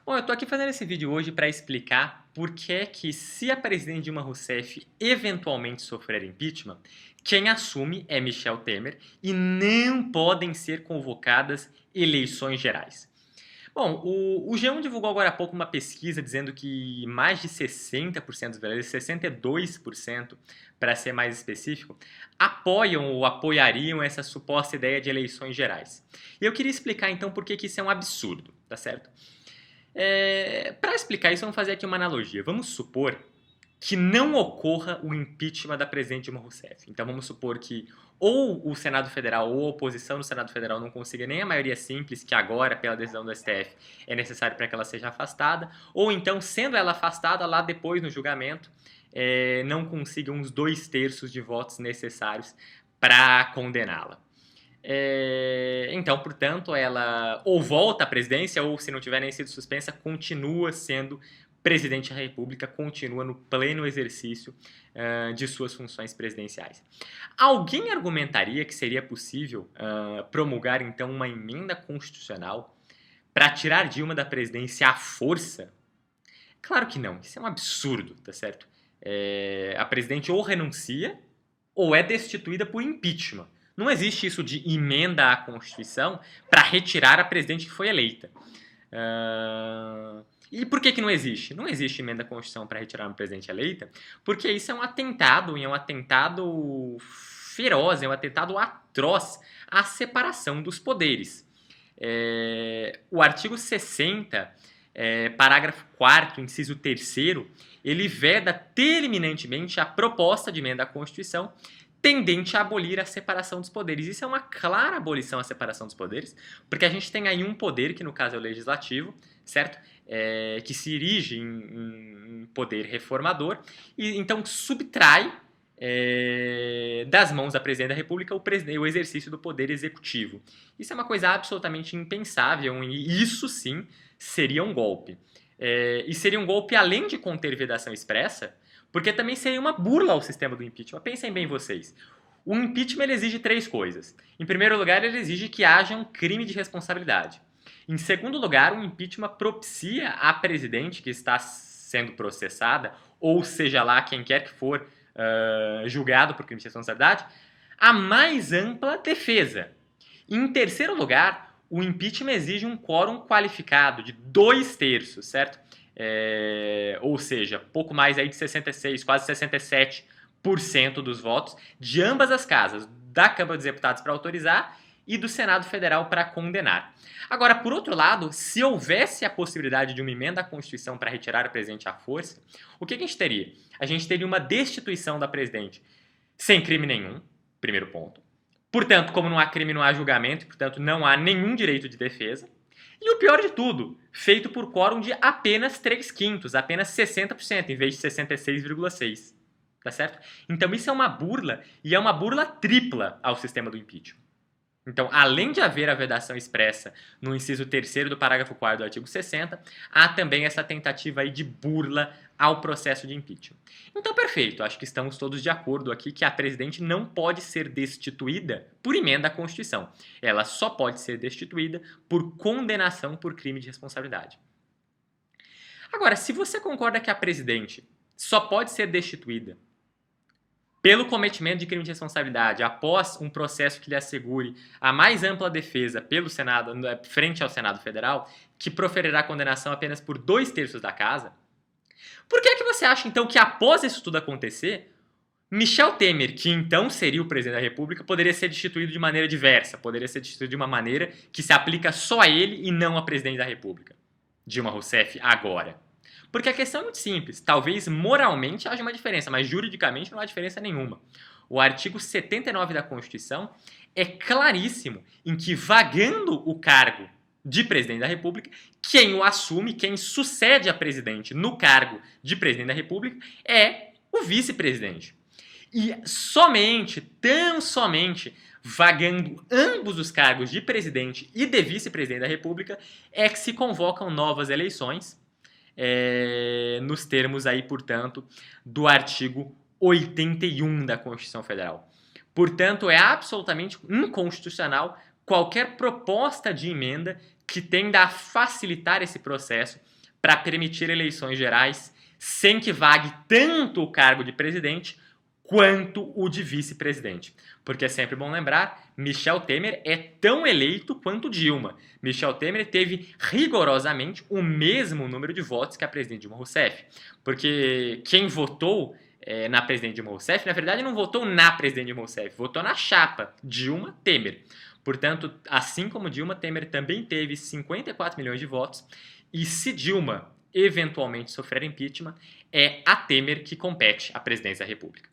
Bom, eu tô aqui fazendo esse vídeo hoje para explicar por que é que, se a presidente Dilma Rousseff eventualmente sofrer impeachment, quem assume é Michel Temer e não podem ser convocadas eleições gerais. Bom, o G1 divulgou agora há pouco uma pesquisa dizendo que mais de 60% dos brasileiros, 62% para ser mais específico, apoiam ou apoiariam essa suposta ideia de eleições gerais. E eu queria explicar então por que que isso é um absurdo, tá certo? Para explicar isso, vamos fazer aqui uma analogia. Vamos supor que não ocorra o impeachment da presidente Dilma Rousseff. Então vamos supor que ou o Senado Federal ou a oposição no Senado Federal não consiga nem a maioria simples, que agora, pela decisão do STF, é necessário para que ela seja afastada, ou então, sendo ela afastada, lá depois no julgamento, não consigam os 2/3 de votos necessários para condená-la. Então, portanto, ela ou volta à presidência, ou se não tiver nem sido suspensa, continua sendo presidente da República, continua no pleno exercício de suas funções presidenciais. Alguém argumentaria que seria possível promulgar, então, uma emenda constitucional para tirar Dilma da presidência à força? Claro que não, isso é um absurdo, tá certo? A presidente ou renuncia ou é destituída por impeachment. Não existe isso de emenda à Constituição para retirar a presidente que foi eleita. E por que não existe? Não existe emenda à Constituição para retirar uma presidente eleita, porque isso é um atentado, e é um atentado feroz, é um atentado atroz à separação dos poderes. O artigo 60, parágrafo 4º, inciso 3º, ele veda terminantemente a proposta de emenda à Constituição tendente a abolir a separação dos poderes. Isso é uma clara abolição à separação dos poderes, porque a gente tem aí um poder, que no caso é o legislativo, certo? Que se erige em poder reformador, e então subtrai das mãos da presidente da República o exercício do poder executivo. Isso é uma coisa absolutamente impensável, e isso sim seria um golpe. E seria um golpe além de conter vedação expressa, porque também seria uma burla ao sistema do impeachment. Pensem bem vocês. O impeachment ele exige 3 coisas. Em primeiro lugar, ele exige que haja um crime de responsabilidade. Em segundo lugar, o impeachment propicia à presidente que está sendo processada, ou seja lá quem quer que for julgado por crime de responsabilidade, a mais ampla defesa. Em terceiro lugar, o impeachment exige um quórum qualificado de 2/3, certo? Ou seja, pouco mais aí de 66, quase 67% dos votos de ambas as casas, da Câmara dos Deputados para autorizar e do Senado Federal para condenar. Agora, por outro lado, se houvesse a possibilidade de uma emenda à Constituição para retirar o presidente à força, o que a gente teria? A gente teria uma destituição da presidente sem crime nenhum, primeiro ponto. Portanto, como não há crime, não há julgamento, portanto, não há nenhum direito de defesa. E o pior de tudo, feito por quórum de apenas 3/5, apenas 60%, em vez de 66,6%. Tá certo? Então isso é uma burla, e é uma burla tripla ao sistema do impeachment. Então, além de haver a vedação expressa no inciso 3º do parágrafo 4º do artigo 60, há também essa tentativa aí de burla ao processo de impeachment. Então, perfeito, acho que estamos todos de acordo aqui que a presidente não pode ser destituída por emenda à Constituição. Ela só pode ser destituída por condenação por crime de responsabilidade. Agora, se você concorda que a presidente só pode ser destituída pelo cometimento de crime de responsabilidade, após um processo que lhe assegure a mais ampla defesa pelo Senado, frente ao Senado Federal, que proferirá condenação apenas por 2/3 da casa, por que você acha, então, que após isso tudo acontecer, Michel Temer, que então seria o presidente da República, poderia ser destituído de maneira diversa, poderia ser destituído de uma maneira que se aplica só a ele e não a presidente da República, Dilma Rousseff, agora? Porque a questão é muito simples. Talvez moralmente haja uma diferença, mas juridicamente não há diferença nenhuma. O artigo 79 da Constituição é claríssimo em que, vagando o cargo de presidente da República, quem o assume, quem sucede a presidente no cargo de presidente da República é o vice-presidente. E somente, tão somente, vagando ambos os cargos de presidente e de vice-presidente da República, é que se convocam novas eleições, nos termos aí, portanto, do artigo 81 da Constituição Federal. Portanto, é absolutamente inconstitucional qualquer proposta de emenda que tenda a facilitar esse processo para permitir eleições gerais sem que vague tanto o cargo de presidente quanto o de vice-presidente. Porque é sempre bom lembrar, Michel Temer é tão eleito quanto Dilma. Michel Temer teve rigorosamente o mesmo número de votos que a presidente Dilma Rousseff. Porque quem votou na presidente Dilma Rousseff, na verdade não votou na presidente Dilma Rousseff, votou na chapa Dilma-Temer. Portanto, assim como Dilma, Temer também teve 54 milhões de votos. E se Dilma eventualmente sofrer impeachment, é a Temer que compete à presidência da República.